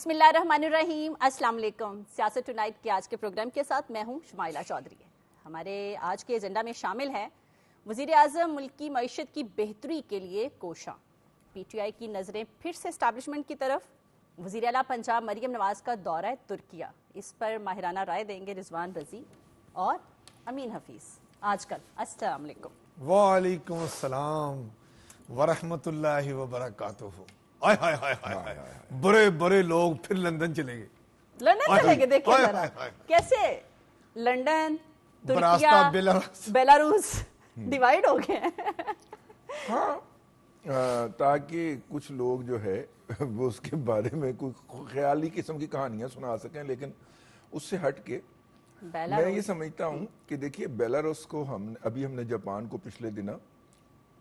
بسم اللہ الرحمن الرحیم. السلام علیکم. سیاست ٹونائٹ کے آج کے پروگرام کے ساتھ میں ہوں شمائلہ چودھری. ہمارے آج کے ایجنڈا میں شامل ہیں وزیر اعظم ملک کی معیشت کی بہتری کے لیے کوشاں. پی ٹی آئی کی نظریں پھر سے اسٹیبلشمنٹ کی طرف. وزیر اعلیٰ پنجاب مریم نواز کا دورہ ترکیہ, اس پر ماہرانہ رائے دیں گے رضوان رضی اور امین حفیظ. آج کل السلام علیکم. وعلیکم السلام ورحمۃ اللہ وبرکاتہ. بڑے بڑے لوگ پھر لندن چلیں گے. لندن چلیں گے. دیکھیں ذرا کیسے لندن, ترکیہ, بیلاروس ڈیوائیڈ ہو گئے ہیں. ہاں, تاکہ کچھ لوگ جو ہے وہ اس کے بارے میں کوئی خیالی قسم کی کہانیاں سنا سکیں, لیکن اس سے ہٹ کے میں یہ سمجھتا ہوں کہ دیکھیے بیلاروس کو ہم نے جاپان کو پچھلے دنوں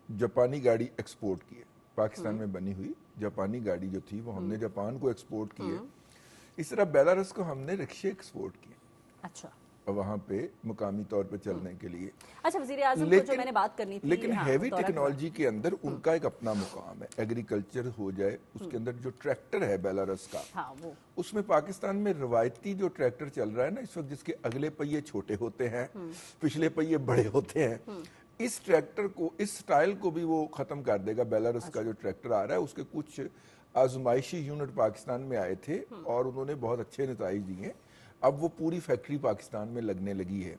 جاپانی گاڑی ایکسپورٹ کی ہے. پاکستان میں بنی ہوئی جاپانی گاڑی جو تھی وہ ہم نے جاپان کو ایکسپورٹ کی ہے. اس طرح بیلاروس کو ہم نے رکشے ایکسپورٹ کیے. اچھا, وہاں پہ مقامی طور پہ چلنے کے لیے. اچھا, وزیر اعظم کو جو میں نے بات کرنی تھی, لیکن ہیوی ٹیکنالوجی کے اندر ان کا ایک اپنا مقام ہے. ایگریکلچر ہو جائے, اس کے اندر جو ٹریکٹر ہے بیلاروس کا, اس میں پاکستان میں روایتی جو ٹریکٹر چل رہا ہے نا اس وقت, جس کے اگلے پہیے چھوٹے ہوتے ہیں, پچھلے پہیے بڑے ہوتے ہیں, اس ٹریکٹر کو, اس سٹائل کو بھی وہ ختم کر دے گا. بیلاروس کا جو ٹریکٹر آ رہا ہے اس کے کچھ آزمائشی یونٹ پاکستان میں آئے تھے اور انہوں نے بہت اچھے نتائج دیے. اب وہ پوری فیکٹری پاکستان میں لگنے لگی ہے.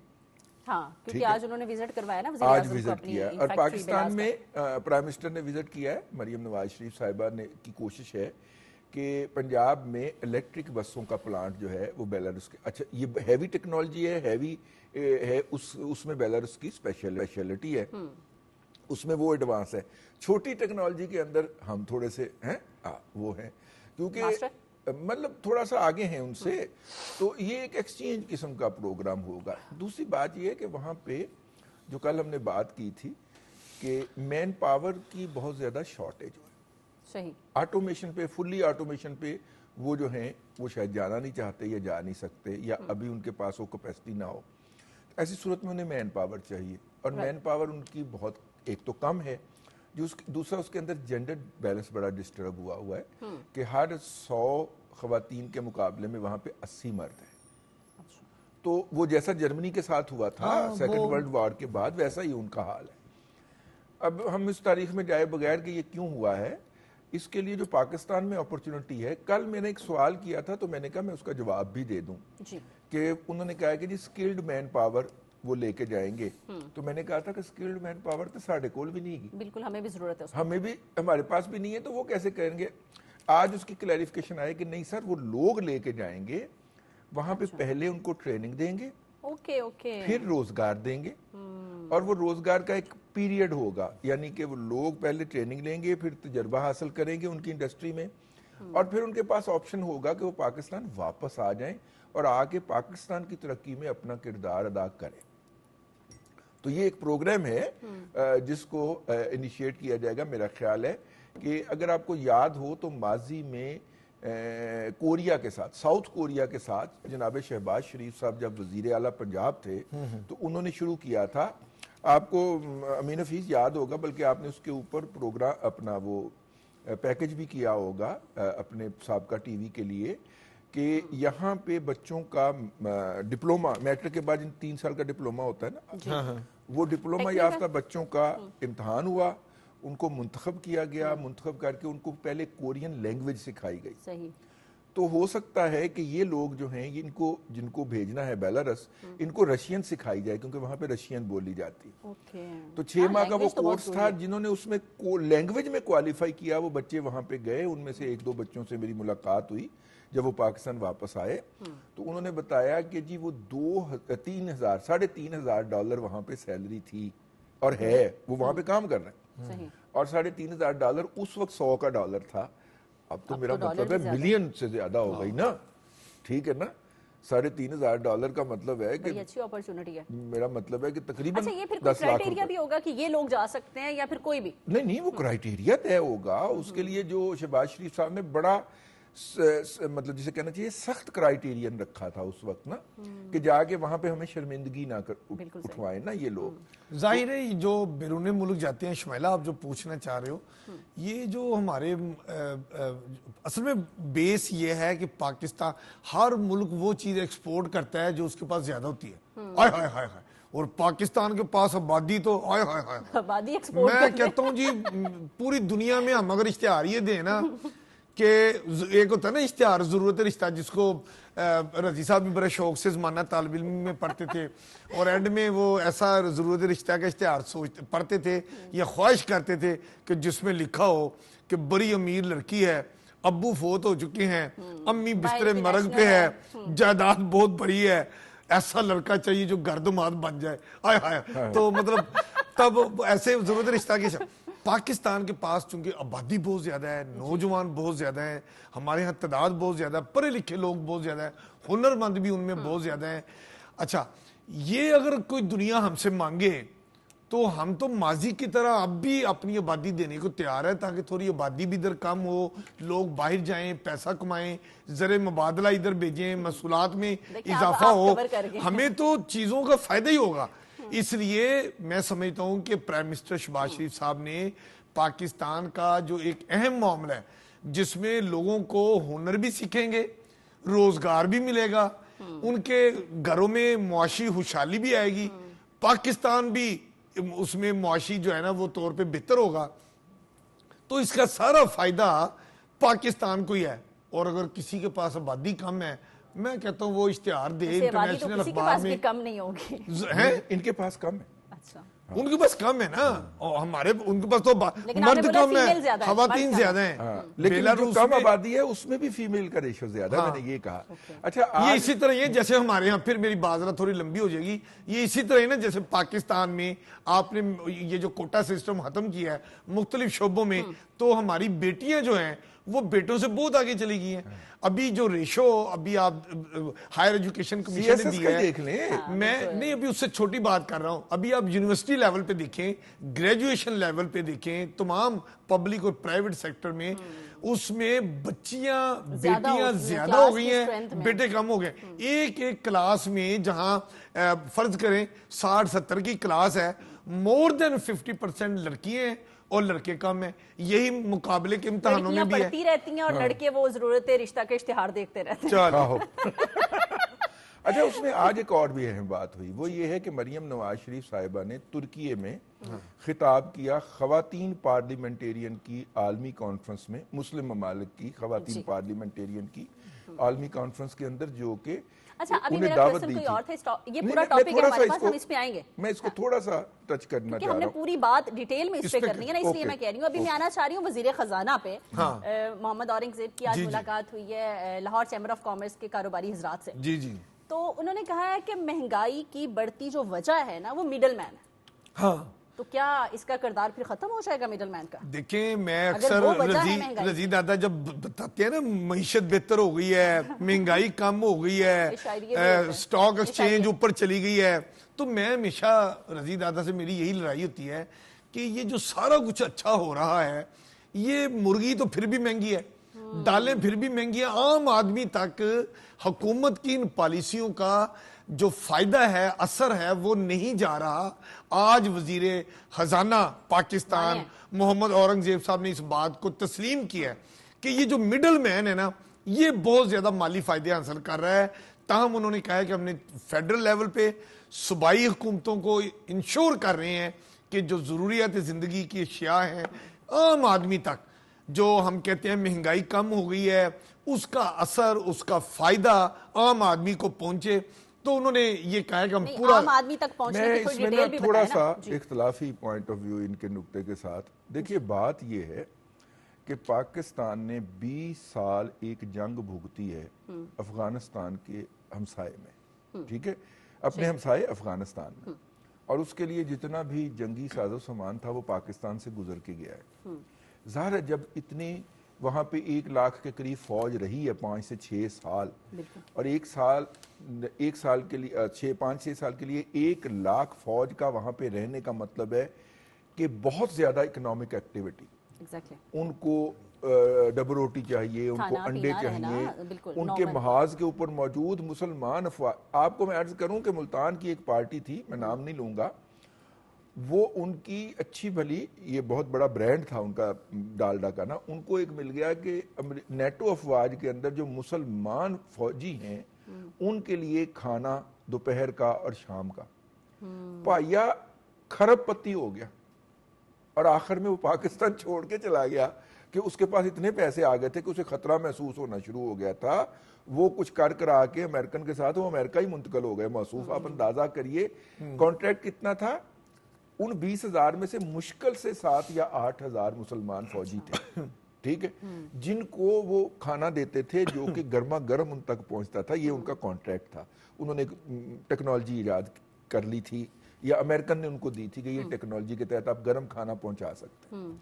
ہاں, کیونکہ آج انہوں نے وزٹ کروایا نا, آج وزٹ کیا ہے. اور پاکستان میں پرائم منسٹر نے وزٹ کیا ہے. مریم نواز شریف صاحبہ نے کی کوشش ہے کہ پنجاب میں الیکٹرک بسوں کا پلانٹ جو ہے وہ بیلاروس کے, اچھا یہ ہیوی ٹیکنالوجی ہے, ہیوی ہے, اس میں بیلاروس کی اسپیشلٹی ہے, اس میں وہ ایڈوانس ہے. چھوٹی ٹیکنالوجی کے اندر ہم تھوڑے سے ہیں, وہ ہیں کیونکہ مطلب تھوڑا سا آگے ہیں ان سے. تو یہ ایک ایکسچینج قسم کا پروگرام ہوگا. دوسری بات یہ ہے کہ وہاں پہ جو کل ہم نے بات کی تھی کہ مین پاور کی بہت زیادہ شارٹیج ہے. صحیح, آٹومیشن پہ, فلی آٹومیشن پہ وہ جو ہیں وہ شاید جانا نہیں چاہتے یا جا نہیں سکتے, یا ابھی ان کے پاس وہ کیپیسٹی نہ ہو. ایسی صورت میں انہیں مین پاور چاہیے, اور مین پاور ان کی بہت ایک تو کم ہے, دوسرا اس کے اندر جینڈر بیلنس بڑا ڈسٹرب ہوا ہے کہ ہر 100 خواتین کے مقابلے میں وہاں پہ 80 مرد ہیں. تو وہ جیسا جرمنی کے ساتھ ہوا تھا سیکنڈ ورلڈ وار کے بعد, ویسا ہی ان کا حال ہے. اب ہم اس تاریخ میں جائے بغیر کہ یہ کیوں ہوا ہے, اس کے لیے جو پاکستان میں اپرچونٹی ہے. کل میں نے ایک سوال کیا تھا تو میں نے کہا میں اس کا جواب بھی دے دوں کہ انہوں نے کہا کہ جی اسکلڈ مین پاور وہ لے کے جائیں گے. تو میں نے کہا تھا کہ اسکلڈ مین پاور تو ساڑھے کول بھی نہیں گی. بالکل, ہمیں بھی ضرورت ہے, ہمیں بھی, ہمارے پاس بھی نہیں ہے, تو وہ کیسے کریں گے. آج اس کی کلیریفیکیشن آئے کہ نہیں سر, وہ لوگ لے کے جائیں گے وہاں پہ, پہلے ان کو ٹریننگ دیں گے, پھر روزگار دیں گے, اور وہ روزگار کا ایک پیریڈ ہوگا, یعنی کہ وہ لوگ پہلے ٹریننگ لیں گے, پھر تجربہ حاصل کریں گے ان کی انڈسٹری میں, اور پھر ان کے پاس آپشن ہوگا کہ وہ پاکستان واپس آ جائیں اور آ کے پاکستان کی ترقی میں اپنا کردار ادا کریں. تو یہ ایک پروگرام ہے جس کو انیشیٹ کیا جائے گا. میرا خیال ہے کہ اگر آپ کو یاد ہو تو ماضی میں کوریا کے ساتھ, ساؤتھ کوریا کے ساتھ جناب شہباز شریف صاحب جب وزیر اعلیٰ پنجاب تھے تو انہوں نے شروع کیا تھا. آپ کو امین حفیظ یاد ہوگا, بلکہ آپ نے اس کے اوپر پروگرام اپنا وہ پیکج بھی کیا ہوگا اپنے سابقہ ٹی وی کے لیے, کہ یہاں پہ بچوں کا ڈپلوما, میٹرک کے بعد 3 سال کا ڈپلوما ہوتا ہے نا, وہ ڈپلوما یافتہ بچوں کا امتحان ہوا, ان کو منتخب کیا گیا, منتخب کر کے ان کو پہلے کورین لینگویج سکھائی گئی. صحیح. تو ہو سکتا ہے کہ یہ لوگ جو ہیں جن کو بھیجنا ہے بیلاروس, ان کو رشین سکھائی جائے, کیونکہ وہاں پہ رشین بولی جاتی. تو 6 ماہ کا وہ کورس تھا. جنہوں نے اس میں لینگویج میں کوالیفائی کیا وہ بچے وہاں پہ گئے. ان میں سے 1-2 بچوں سے میری ملاقات ہوئی جب وہ پاکستان واپس آئے, تو انہوں نے بتایا کہ جی وہ $3,500 وہاں پہ سیلری تھی اور ہے, وہ وہاں پہ کام کر رہے ہیں, اور $3,500 اس وقت $100 کا تھا. اب تو میرا مطلب ہے ملین سے زیادہ ہو گئی نا, ٹھیک ہے نا. $3,500 کا مطلب ہے کہ اچھی اپرچونٹی ہے. میرا مطلب ہے کہ تقریباً 10 لاکھ کرائٹیریا بھی ہوگا کہ یہ لوگ جا سکتے ہیں یا پھر کوئی بھی نہیں, وہ کرائٹیریا طے ہوگا. اس کے لیے جو شہباز شریف صاحب نے بڑا مطلب جسے کہنا چاہیے سخت کرائیٹیرین رکھا تھا اس وقت نا کہ جا کے وہاں پہ ہمیں شرمندگی نہ اٹھوائیں نا یہ لوگ. ظاہر ہے جو بیرون ملک جاتے ہیں شمائلہ آپ جو پوچھنا چاہ رہے ہو یہ جو ہمارے اصل میں بیس یہ ہے کہ پاکستان ہر ملک وہ چیز ایکسپورٹ کرتا ہے جو اس کے پاس زیادہ ہوتی ہے. ہائے ہائے ہائے ہائے. اور پاکستان کے پاس آبادی تو ہائے ہائے ہائے. آبادی ایکسپورٹ میں کہتا ہوں جی پوری دنیا میں ہم اگر اشتہار یہ دیں نا کہ ایک ہوتا ہے نا اشتہار ضرورت رشتہ جس کو رضی صاحب بھی بڑے شوق سے زمانہ طالب علم میں پڑھتے تھے اور اینڈ میں وہ ایسا ضرورت رشتہ کا اشتہار پڑھتے تھے یا خواہش کرتے تھے کہ جس میں لکھا ہو کہ بڑی امیر لڑکی ہے, ابو فوت ہو چکے ہیں, امی بستر مرگ پہ ہے, جائیداد بہت بڑی ہے, ایسا لڑکا چاہیے جو گردماد بن جائے. آئے ہائے. تو مطلب تب ایسے ضرورت رشتہ کے پاکستان کے پاس چونکہ آبادی بہت زیادہ ہے, نوجوان بہت زیادہ ہیں, ہمارے ہاں تعداد بہت زیادہ ہے, پڑھے لکھے لوگ بہت زیادہ ہیں, ہنرمند بھی ان میں بہت زیادہ ہیں. اچھا یہ اگر کوئی دنیا ہم سے مانگے تو ہم تو ماضی کی طرح اب بھی اپنی آبادی دینے کو تیار ہے تاکہ تھوڑی آبادی بھی ادھر کم ہو, لوگ باہر جائیں, پیسہ کمائیں, زر مبادلہ ادھر بھیجیں, محصولات میں اضافہ ہو, ہمیں تو چیزوں کا فائدہ ہی ہوگا. اس لیے میں سمجھتا ہوں کہ پرائم منسٹر شہباز شریف صاحب نے پاکستان کا جو ایک اہم معاملہ ہے جس میں لوگوں کو ہنر بھی سیکھیں گے, روزگار بھی ملے گا, ان کے گھروں میں معاشی خوشحالی بھی آئے گی, پاکستان بھی اس میں معاشی جو ہے نا وہ طور پہ بہتر ہوگا, تو اس کا سارا فائدہ پاکستان کو ہی ہے. اور اگر کسی کے پاس آبادی کم ہے میں کہتا ہوں وہ اشتہار دے انٹرنیشنل اخبار میں. کم نہیں ہوگی ان کے پاس کم ہے. اچھا ان کے پاس کم ہے نا, اور ہمارے ان کے پاس تو مرد کم ہے, خواتین زیادہ ہیں. لیکن جو کم آبادی ہے اس میں بھی فیمیل کا ریشو زیادہ ہے, میں نے یہ کہا. اچھا یہ اسی طرح یہ جیسے ہمارے یہاں, پھر میری بات ذرا تھوڑی لمبی ہو جائے گی, یہ اسی طرح ہے نا جیسے پاکستان میں آپ نے یہ جو کوٹا سسٹم ختم کیا ہے مختلف شعبوں میں, تو ہماری بیٹیاں جو ہیں وہ بیٹوں سے بہت آگے چلی گئی ہیں. ابھی جو ریشو ابھی آپ ہائر ایجوکیشن کمیشن نے دیا ہے, میں نہیں ابھی اس سے چھوٹی بات کر رہا ہوں, ابھی آپ یونیورسٹی لیول پہ دیکھیں, گریجویشن لیول پہ دیکھیں, تمام پبلک اور پرائیویٹ سیکٹر میں اس میں بیٹیاں زیادہ ہو گئی ہیں, بیٹے کم ہو گئے. ایک کلاس میں جہاں فرض کریں 60-70 کی کلاس ہے, more than 50% لڑکیاں ہیں اور لڑکے کم ہیں. یہی مقابلے کے امتحانوں میں بھی ہے. پڑھتی رہتی ہیں اور لڑکے وہ ضرورت رشتہ کے اشتہار دیکھتے رہتے ہیں. اچھا اس میں آج ایک اور بھی اہم بات ہوئی, وہ یہ ہے کہ مریم نواز شریف صاحبہ نے ترکی میں خطاب کیا خواتین پارلیمنٹیرین کی عالمی کانفرنس میں, مسلم ممالک کی خواتین پارلیمنٹیرین کی عالمی کانفرنس کے اندر, جو کہ اچھا ابھی میرا کوئسچن کوئی اور تھا, یہ پورا ٹاپک ہے ہمارے پاس, ہم اس پہ آئیں گے. میں اس کو تھوڑا سا ٹچ کرنا چاہ رہا ہوں, ہم نے پوری بات ڈیٹیل میں اس پہ کرنی ہے نا, اس لیے میں کہہ رہی ہوں. ابھی میں آنا چاہ رہی ہوں وزیر خزانہ پہ. محمد اورنگ زیب کی آج ملاقات ہوئی ہے لاہور چیمبر آف کامرس کے کاروباری حضرات سے. جی جی. تو انہوں نے کہا ہے کہ مہنگائی کی بڑھتی جو وجہ ہے نا وہ مڈل مین ہے. ہاں تو کیا اس کا کردار پھر ختم ہو جائے گا مڈل مین کا؟ دیکھیں میں اکثر رضی دادا جب بتاتے ہیں نا معیشت بہتر ہو گئی ہے, مہنگائی کم ہو گئی ہے, سٹاک ایکسچینج اوپر چلی گئی ہے, تو میں ہمیشہ رضی دادا سے میری یہی لڑائی ہوتی ہے کہ یہ جو سارا کچھ اچھا ہو رہا ہے, یہ مرغی تو پھر بھی مہنگی ہے, دالیں پھر بھی مہنگی ہیں, عام آدمی تک حکومت کی ان پالیسیوں کا جو فائدہ ہے, اثر ہے, وہ نہیں جا رہا. آج وزیر خزانہ پاکستان محمد اورنگ زیب صاحب نے اس بات کو تسلیم کیا ہے کہ یہ جو مڈل مین ہے نا یہ بہت زیادہ مالی فائدے حاصل کر رہا ہے. تاہم انہوں نے کہا ہے کہ ہم نے فیڈرل لیول پہ صوبائی حکومتوں کو انشور کر رہے ہیں کہ جو ضروریات زندگی کی اشیاء ہیں عام آدمی تک, جو ہم کہتے ہیں مہنگائی کم ہو گئی ہے, اس کا اثر, اس کا فائدہ عام آدمی کو پہنچے. تو انہوں نے یہ کہا کہ ہم پورا عام آدمی تک پہنچنے کی کوئی ڈیٹیل بھی تھوڑا سا اختلافی پوائنٹ آف ویو ان کے نقطے کے ساتھ. دیکھیے بات یہ ہے کہ پاکستان نے 20 سال ایک جنگ بھگتی ہے افغانستان کے ہمسائے میں, ٹھیک ہے, اپنے ہمسائے افغانستان میں, اور اس کے لیے جتنا بھی جنگی ساز و سامان تھا وہ پاکستان سے گزر کے گیا ہے. ظاہر ہے جب اتنی وہاں پہ 1 لاکھ کے قریب فوج رہی ہے 5 سے 6 سال, اور ایک سال کے لیے 5-6 سال کے لیے 1 لاکھ فوج کا وہاں پہ رہنے کا مطلب ہے کہ بہت زیادہ اکنامک ایکٹیویٹی, ان کو ڈبل روٹی چاہیے، ان کو انڈے چاہیے، ان کے محاذ کے اوپر موجود مسلمان افواج. آپ کو میں عرض کروں کہ ملتان کی ایک پارٹی تھی، میں نام نہیں لوں گا، وہ ان کی اچھی بھلی، یہ بہت بڑا برانڈ تھا ان کا ڈالڈا کا نا، ان کو ایک مل گیا کہ نیٹو افواج کے اندر جو مسلمان فوجی ہیں ان کے لیے کھانا دوپہر کا اور شام کا. پائیا کھرب پتی ہو گیا اور آخر میں وہ پاکستان چھوڑ کے چلا گیا کہ اس کے پاس اتنے پیسے آ گئے تھے کہ اسے خطرہ محسوس ہونا شروع ہو گیا تھا. وہ کچھ کرا کے امریکن کے ساتھ وہ امریکہ ہی منتقل ہو گئے موصوف. آپ اندازہ کریے کانٹریکٹ کتنا تھا. ان 20,000 میں سے مشکل سے 7 یا 8,000 مسلمان فوجی تھے، ٹھیک ہے، جن کو وہ کھانا دیتے تھے جو کہ گرما گرم ان تک پہنچتا تھا. یہ ان کا کانٹریکٹ تھا. انہوں نے ٹیکنالوجی ایجاد کر لی تھی یا امریکن نے ان کو دی تھی کہ یہ ٹیکنالوجی کے تحت آپ گرم کھانا پہنچا سکتے ہیں.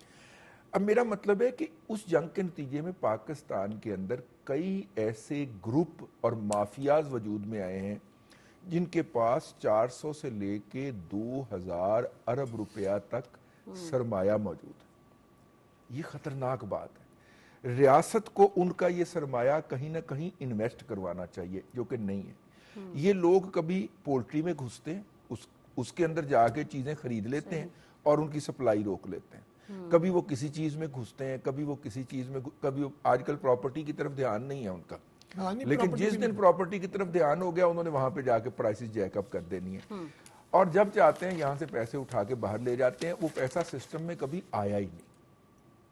اب میرا مطلب ہے کہ اس جنگ کے نتیجے میں پاکستان کے اندر کئی ایسے گروپ اور مافیاز وجود میں آئے ہیں جن کے پاس 400 سے لے کے 2,000 ارب روپیہ تک سرمایہ موجود ہے. یہ خطرناک بات ہے. ریاست کو ان کا یہ سرمایہ کہیں نہ کہیں انویسٹ کروانا چاہیے، جو کہ نہیں ہے. یہ لوگ کبھی پولٹری میں گھستے ہیں، اس کے اندر جا کے چیزیں خرید لیتے ہیں اور ان کی سپلائی روک لیتے ہیں. کبھی وہ کسی چیز میں گھستے ہیں، کبھی وہ کسی چیز میں، کبھی آج کل پراپرٹی کی طرف دھیان نہیں ہے ان کا، لیکن جس دن پراپرٹی کی طرف دھیان ہو گیا انہوں نے وہاں پہ جا کے پرائسز جیک اپ کر دینی ہے. اور جب چاہتے ہیں یہاں سے پیسے اٹھا کے باہر لے جاتے ہیں. وہ پیسہ سسٹم میں کبھی آیا ہی نہیں.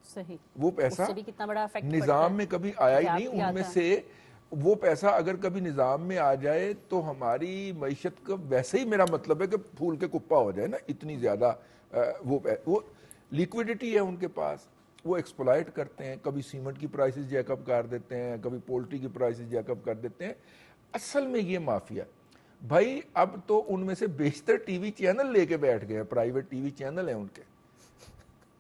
صحیح. وہ پیسہ نظام میں کبھی آیا ہی نہیں. ان میں سے وہ پیسہ اگر کبھی نظام میں آ جائے تو ہماری معیشت کا ویسے ہی، میرا مطلب ہے کہ پھول کے کپا ہو جائے نا، اتنی زیادہ وہ لیکویڈیٹی ہے ان کے پاس. وہ ایکسپلائٹ کرتے ہیں. کبھی سیمنٹ کی پرائسز جیک اپ کر دیتے ہیں، کبھی پولٹری کی پرائسز جیک اپ کر دیتے ہیں. اصل میں یہ مافیا بھائی اب تو ان میں سے بیشتر ٹی وی چینل لے کے بیٹھ گئے ہیں، پرائیویٹ ٹی وی چینل ہیں ان کے،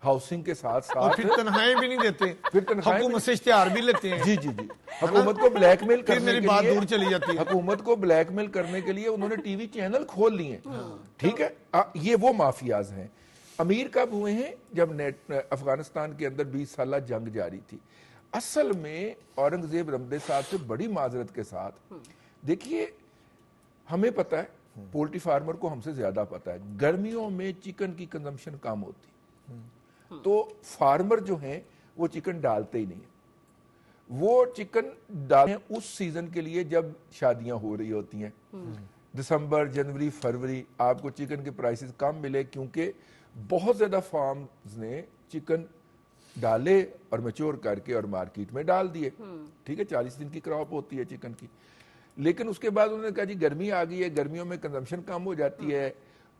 ہاؤسنگ کے ساتھ ساتھ. پھر تنخواہیں بھی نہیں دیتے، پھر حکومت سے اشتہار بھی لیتے ہیں. جی جی جی. حکومت کو بلیک میل کرنے کے بات لیے، دور چلی جاتی ہے، حکومت کو بلیک میل کرنے کے لیے انہوں نے ٹی وی چینل کھول لیے. ٹھیک ہے. یہ وہ مافیاز ہیں. امیر کب ہوئے ہیں؟ جب افغانستان کے اندر 20 سالہ جنگ جاری تھی. اصل میں اورنگزیب رمدے صاحب سے بڑی معذرت کے ساتھ دیکھیے، ہمیں پتہ ہے، پولٹری فارمر کو ہم سے زیادہ پتہ ہے، گرمیوں میں چکن کی کنزمپشن کم ہوتی، تو فارمر جو ہیں وہ چکن ڈالتے ہی نہیں ہیں. وہ چکن ڈالتے ہیں اس سیزن کے لیے جب شادیاں ہو رہی ہوتی ہیں. دسمبر، جنوری، فروری آپ کو چکن کے پرائسز کم ملے کیونکہ بہت زیادہ فارمز نے چکن ڈالے اور میچور کر کے اور مارکیٹ میں ڈال دیے. ٹھیک ہے. 40 دن کی کراپ ہوتی ہے چکن کی. لیکن اس کے بعد انہوں نے کہا جی گرمی آ گئی ہے، گرمیوں میں کنزمپشن کم ہو جاتی ہے،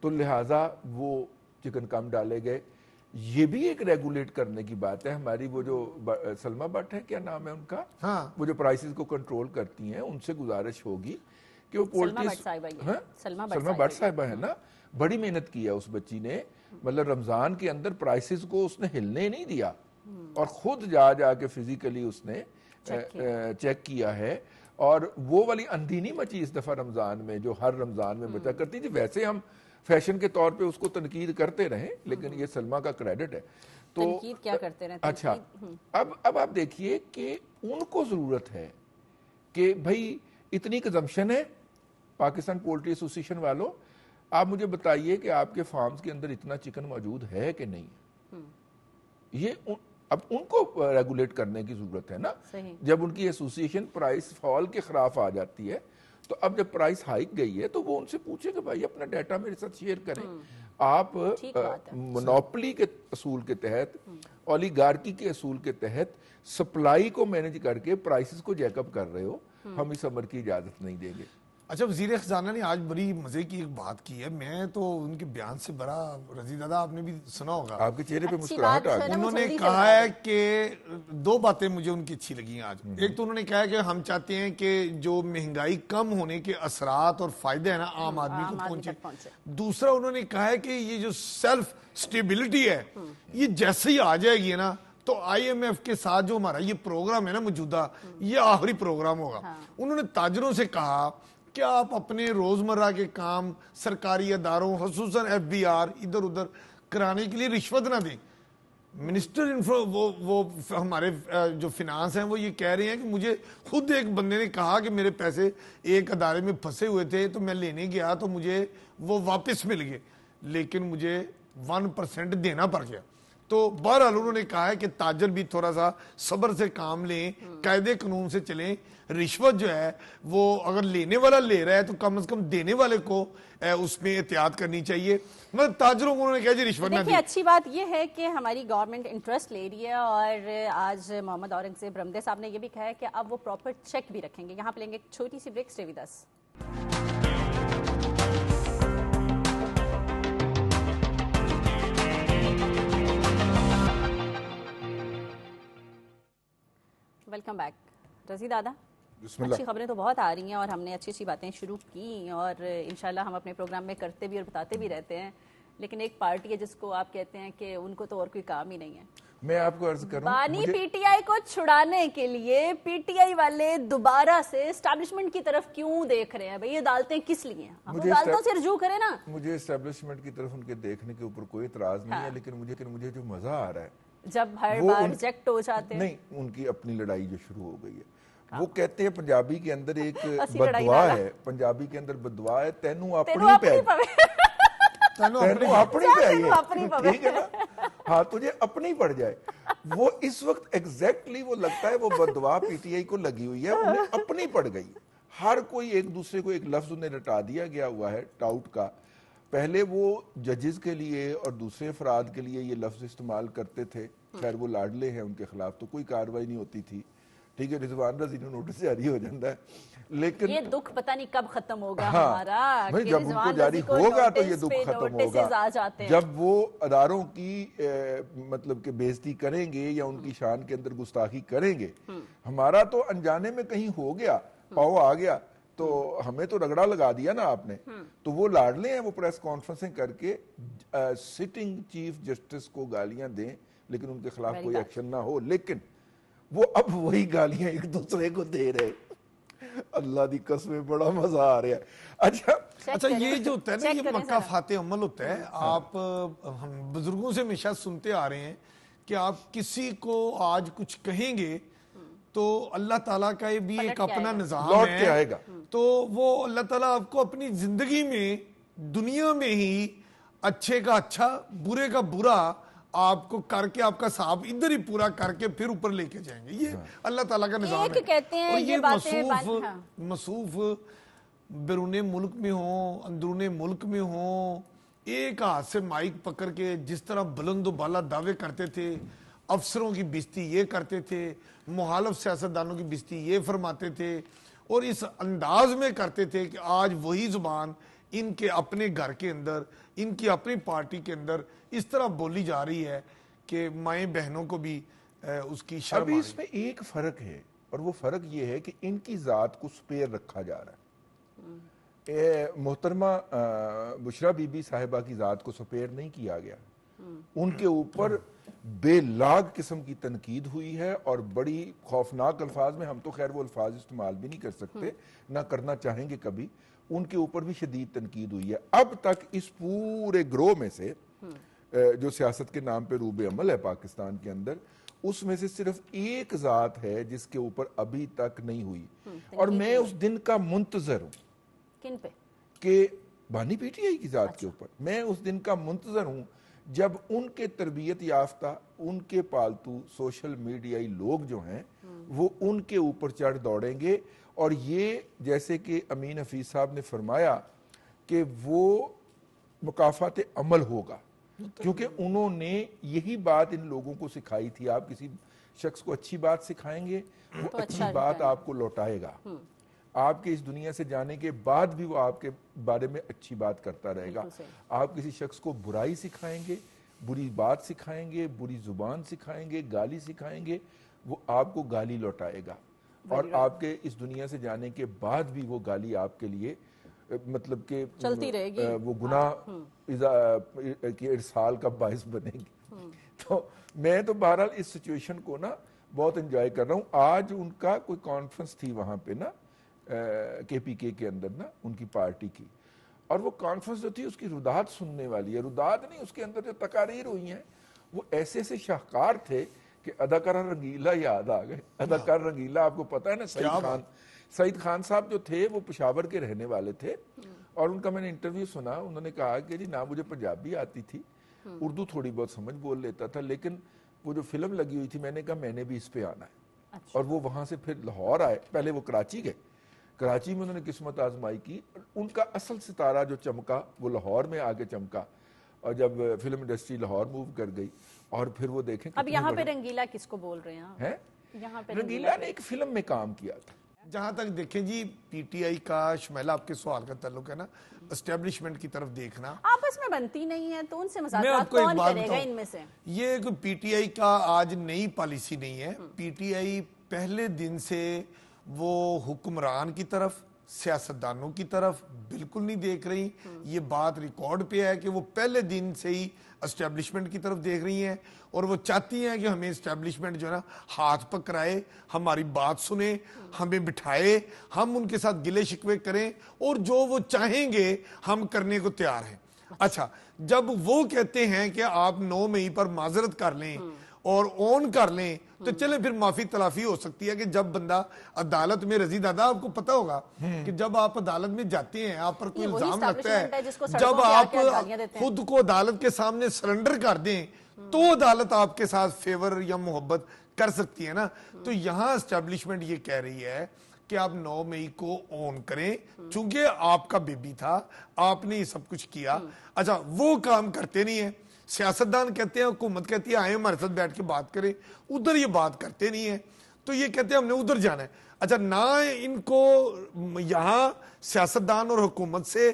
تو لہٰذا وہ چکن کم ڈالے گئے. یہ بھی ایک ریگولیٹ کرنے کی بات ہے. ہماری وہ جو سلما بٹ ہے، کیا نام ہے ان کا، وہ جو پرائسز کو کنٹرول کرتی ہیں، ان سے گزارش ہوگی کہ وہ پولٹری، سلما بٹ صاحبہ ہے نا، بڑی محنت کی ہے اس بچی نے. مطلب رمضان کے اندر پرائسز کو اس نے ہلنے نہیں دیا اور خود جا کے فزیکلی اس نے چیک کیا ہے. اور وہ والی اندھی نہیں مچی اس دفعہ رمضان میں جو ہر رمضان میں بچا کرتی تھی. ویسے ہم فیشن کے طور پہ اس کو تنقید کرتے رہیں، لیکن یہ سلما کا کریڈٹ ہے. تو تنقید کیا کرتے رہتے. اچھا، اب آپ دیکھیے کہ ان کو ضرورت ہے کہ بھائی اتنی کنزمپشن ہے. پاکستان پولٹری ایسوسی ایشن والوں، آپ مجھے بتائیے کہ آپ کے فارمز کے اندر اتنا چکن موجود ہے کہ نہیں. یہ اب ان کو ریگولیٹ کرنے کی ضرورت ہے نا. جب ان کی ایسوسی ایشن پرائس فال کے خلاف آ جاتی ہے، تو اب جب پرائس ہائک گئی ہے تو وہ ان سے پوچھے کہ بھائی اپنا ڈیٹا میرے ساتھ شیئر کریں. آپ مونوپلی کے اصول کے تحت، اولیگارکی کے اصول کے تحت سپلائی کو مینج کر کے پرائسز کو جیک اپ کر رہے ہو. ہم اس امر کی اجازت نہیں دیں گے. اچھا، وزیر خزانہ نے آج بڑی مزے کی ایک بات کی ہے. میں تو ان کے بیان سے بڑا، رضی دادا آپ نے بھی سنا ہوگا، آپ کے چہرے پہ مسکراہٹ آ گئی. انہوں نے کہا ہے کہ 2 باتیں مجھے ان کی اچھی لگی آج. ایک تو انہوں نے کہا ہے کہ ہم چاہتے ہیں کہ جو مہنگائی کم ہونے کے اثرات اور فائدے ہیں نا عام آدمی کو پہنچے. دوسرا انہوں نے کہا ہے کہ یہ جو سیلف سٹیبلٹی ہے یہ جیسے ہی آ جائے گی نا تو آئی ایم ایف کے ساتھ جو ہمارا یہ پروگرام ہے نا موجودہ، یہ آخری پروگرام ہوگا. انہوں نے تاجروں سے کہا کہ آپ اپنے روزمرہ کے کام سرکاری اداروں خصوصاً ایف بی آر ادھر ادھر کرانے کے لیے رشوت نہ دیں. منسٹر وہ ہمارے جو فنانس ہیں وہ یہ کہہ رہے ہیں کہ مجھے خود ایک بندے نے کہا کہ میرے پیسے ایک ادارے میں پھنسے ہوئے تھے تو میں لینے گیا تو مجھے وہ واپس مل گئے، لیکن مجھے 1% دینا پڑ گیا. تو بہرحال انہوں نے کہا ہے کہ تاجر بھی تھوڑا سا صبر سے کام لیں، قاعدے قانون سے چلیں. رشوت جو ہے وہ اگر لینے والا لے رہا ہے تو کم از کم دینے والے کو اس میں احتیاط کرنی چاہیے. مطلب تاجروں کو انہوں نے کہا جی رشوت نہ دیکھیے اچھی بات یہ ہے کہ ہماری گورنمنٹ انٹرسٹ لے رہی ہے، اور آج محمد اورنگزیب رمدے صاحب نے یہ بھی کہا ہے کہ اب وہ پراپر چیک بھی رکھیں گے. یہاں پہ لیں گے ایک چھوٹی سی break. Stay with us. Welcome back. Razi دادا، اچھی خبریں تو بہت آ رہی ہیں اور ہم نے اچھی باتیں شروع کی، اور انشاءاللہ ہم اپنے پروگرام میں کرتے بھی اور بتاتے بھی رہتے ہیں، لیکن ایک پارٹی ہے جس کو آپ کہتے ہیں کہ ان کو تو اور کوئی کام ہی نہیں ہے. میں آپ کو عرض کروں بانی پی ٹی آئی کو چھڑانے کے لیے پی ٹی آئی والے دوبارہ سے اسٹیبلشمنٹ کی طرف کیوں دیکھ رہے ہیں؟ بھئی یہ عدالتیں کس لیے ہیں؟ آپ عدالتوں سے رجوع کریں نا. مجھے اسٹیبلشمنٹ کی طرف ان کے دیکھنے کے اوپر کوئی اعتراض نہیں ہے، لیکن مجھے جو مزہ آ رہا ہے جب ہر بار ریجیکٹ ہو جاتے ہیں. نہیں، ان کی اپنی لڑائی جو شروع ہو گئی ہے. وہ کہتے ہیں پنجابی کے اندر ایک بددعا ہے، پنجابی کے اندر بددعا ہے، تینوں اپنی پہ ٹھیک ہے نا، ہاں تجھے اپنی پڑ جائے. وہ اس وقت ایگزیکٹلی وہ لگتا ہے وہ بددعا پی ٹی آئی کو لگی ہوئی ہے، انہیں اپنی پڑ گئی. ہر کوئی ایک دوسرے کو ایک لفظ انہیں رٹا دیا گیا ہوا ہے ٹاؤٹ کا. پہلے وہ ججز کے لیے اور دوسرے افراد کے لیے یہ لفظ استعمال کرتے تھے، خیر وہ لاڈلے ہیں، ان کے خلاف تو کوئی کارروائی نہیں ہوتی تھی. ٹھیک ہے، رضوان رضی نے نوٹس جاری ہو جاتا ہے، لیکن یہ دکھ پتہ نہیں کب ختم ہوگا ہمارا. جب ان کو جاری ہوگا تو یہ دکھ ختم ہوگا. جب وہ اداروں کی مطلب کہ بے عزتی کریں گے یا ان کی شان کے اندر گستاخی کریں گے. ہمارا تو انجانے میں کہیں ہو گیا، پاؤ آ گیا تو ہمیں تو رگڑا لگا دیا نا آپ نے. تو وہ لاڈلے ہیں، وہ پریس کانفرنسیں کر کے سٹنگ چیف جسٹس کو گالیاں دیں لیکن ان کے خلاف کوئی ایکشن نہ ہو. لیکن وہ اب وہی گالیاں ایک دوسرے کو دے رہے. اللہ دی قسمیں بڑا مزہ آ رہا ہے. اچھا یہ جو ہوتا ہے نا، یہ مکہ فاتح عمل ہوتا ہے. آپ ہم بزرگوں سے ہمیشہ سنتے آ رہے ہیں کہ آپ کسی کو آج کچھ کہیں گے تو اللہ تعالیٰ کا یہ بھی ایک اپنا نظام لوٹ کے ہے آئے گا. تو وہ اللہ تعالیٰ آپ کو اپنی زندگی میں دنیا میں ہی اچھے کا اچھا برے کا برا آپ کو کر کے آپ کا حساب ادھر ہی پورا کر کے پھر اوپر لے کے جائیں گے. یہ اللہ تعالیٰ کا نظام ہے. اور یہ مصروف بیرون ملک میں ہوں اندرون ملک میں ہوں، ایک ہاتھ سے مائک پکڑ کے جس طرح بلند و بالا دعوے کرتے تھے، افسروں کی بےزتی یہ کرتے تھے، مخالف سیاستدانوں کی بےزتی یہ فرماتے تھے، اور اس انداز میں کرتے تھے کہ آج وہی زبان ان کے اپنے گھر کے اندر، ان کی اپنی پارٹی کے اندر اس طرح بولی جا رہی ہے کہ مائیں بہنوں کو بھی اس کی شرم. ابھی اس میں ایک فرق ہے، اور وہ فرق یہ ہے کہ ان کی ذات کو سپیر رکھا جا رہا ہے. محترمہ بشرا بی بی صاحبہ کی ذات کو سپیر نہیں کیا گیا. ان کے اوپر بے لاگ قسم کی تنقید ہوئی ہے، اور بڑی خوفناک الفاظ میں، ہم تو خیر وہ الفاظ استعمال بھی نہیں کر سکتے، نہ کرنا چاہیں گے کبھی. ان کے اوپر بھی شدید تنقید ہوئی ہے. اب تک اس پورے گروہ میں سے جو سیاست کے نام پہ روب عمل ہے پاکستان کے اندر، اس میں سے صرف ایک ذات ہے جس کے اوپر ابھی تک نہیں ہوئی. اور میں اس دن کا منتظر ہوں. کن پہ؟ کہ بانی پی ٹی آئی کی ذات کے اوپر میں اس دن کا منتظر ہوں جب ان کے تربیت یافتہ، ان کے پالتو سوشل میڈیائی لوگ جو ہیں وہ ان کے اوپر چڑھ دوڑیں گے. اور یہ جیسے کہ امین حفیظ صاحب نے فرمایا کہ وہ مکافات عمل ہوگا، کیونکہ انہوں نے یہی بات ان لوگوں کو سکھائی تھی. آپ کسی شخص کو اچھی بات سکھائیں گے، وہ اچھی بات آپ کو لوٹائے گا. آپ کے اس دنیا سے جانے کے بعد بھی وہ آپ کے بارے میں اچھی بات کرتا رہے گا. آپ کسی شخص کو برائی سکھائیں گے، بری بات سکھائیں گے، بری زبان سکھائیں گے، گالی سکھائیں گے، وہ آپ کو گالی لوٹائے گا. اور آپ کے اس دنیا سے جانے کے بعد بھی وہ گالی آپ کے لیے مطلب کہ چلتی رہے گی، وہ گناہ کی ارسال کا باعث بنے گی. تو میں تو بہرحال اس سچویشن کو نا بہت انجوائے کر رہا ہوں. آج ان کا کوئی کانفرنس تھی وہاں پہ نا کے پی کے اندر نا، ان کی پارٹی کی، اور وہ کانفرنس جو تھی اس کی ردات سننے والی ہے. ردات نہیں، اس کے اندر جو تقاریر ہوئی ہیں وہ ایسے ایسے شاہکار تھے کہ اداکارہ رنگیلا یاد آ گئے. اداکار رنگیلا آپ کو پتا ہے نا, سعید خان صاحب جو تھے وہ پشاور کے رہنے والے تھے, اور ان کا میں نے انٹرویو سنا, انہوں نے کہا کہ جی نہ مجھے پنجابی آتی تھی, اردو تھوڑی بہت سمجھ بول لیتا تھا, لیکن وہ جو فلم لگی ہوئی تھی میں نے کہا میں نے بھی اس پہ آنا ہے. اور وہ وہاں سے پھر لاہور آئے, پہلے وہ کراچی گئے, کراچی میں انہوں نے قسمت آزمائی کی, ان کا اصل ستارہ جو چمکا وہ لاہور میں آ کے چمکا, اور جب فلم انڈسٹری لاہور موو کر گئی, اور پھر وہ دیکھیں اب یہاں پہ رنگیلا کس کو بول رہے ہیں؟ یہاں پہ رنگیلا نے ایک فلم میں کام کیا تھا. جہاں تک دیکھیں جی پی ٹی آئی کا, شمیلہ آپ کے سوال کا تعلق ہے نا اسٹیبلشمنٹ کی طرف دیکھنا, آپس میں بنتی نہیں ہے تو ان سے مذاکرات کون کرے گا ان میں سے؟ یہ کوئی پی ٹی آئی کا آج نئی پالیسی نہیں ہے. پی ٹی آئی پہلے دن سے وہ حکمران کی طرف, سیاستدانوں کی طرف بالکل نہیں دیکھ رہی. یہ بات ریکارڈ پہ ہے کہ وہ پہلے دن سے ہی اسٹیبلشمنٹ کی طرف دیکھ رہی ہیں, اور وہ چاہتی ہیں کہ ہمیں اسٹیبلشمنٹ جو ہے نا ہاتھ پکڑائے, ہماری بات سنے, ہمیں بٹھائے, ہم ان کے ساتھ گلے شکوے کریں, اور جو وہ چاہیں گے ہم کرنے کو تیار ہیں. اچھا, جب وہ کہتے ہیں کہ آپ 9 مئی پر معذرت کر لیں اور اون کر لیں, تو چلیں پھر معافی تلافی ہو سکتی ہے کہ جب بندہ عدالت میں, رضی دادا آپ کو پتا ہوگا کہ جب آپ عدالت میں جاتے ہیں, آپ پر کوئی الزام لگتا ہے, جب آپ خود کو عدالت کے سامنے سرنڈر کر دیں تو عدالت آپ کے ساتھ فیور یا محبت کر سکتی ہے نا. تو یہاں اسٹیبلشمنٹ یہ کہہ رہی ہے کہ آپ 9 مئی کو اون کریں, چونکہ آپ کا بیبی تھا, آپ نے یہ سب کچھ کیا. اچھا, وہ کام کرتے نہیں ہیں. سیاستدان کہتے ہیں, حکومت کہتی ہے آئیں ہمارے ساتھ بیٹھ کے بات کریں, ادھر یہ بات کرتے نہیں ہیں, تو یہ کہتے ہیں ہم نے ادھر جانا ہے. اچھا, نہ ان کو یہاں سیاستدان اور حکومت سے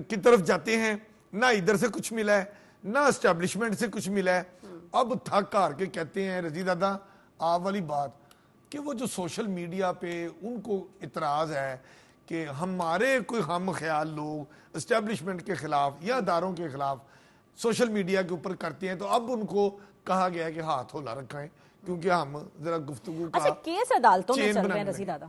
کی طرف جاتے ہیں, نہ ادھر سے کچھ ملا ہے, نہ اسٹیبلشمنٹ سے کچھ ملا ہے. اب تھک ہار کے کہتے ہیں رضی دادا آپ والی بات کہ وہ جو سوشل میڈیا پہ ان کو اعتراض ہے کہ ہمارے کوئی ہم خیال لوگ اسٹیبلشمنٹ کے خلاف یا اداروں کے خلاف سوشل میڈیا کے اوپر کرتے ہیں, تو اب ان کو کہا گیا ہے کہ ہاتھ ہولا رکھائیں, کیونکہ ہم ذرا گفتگو کا کیس عدالتوں میں چل رہے ہیں رضی دادا,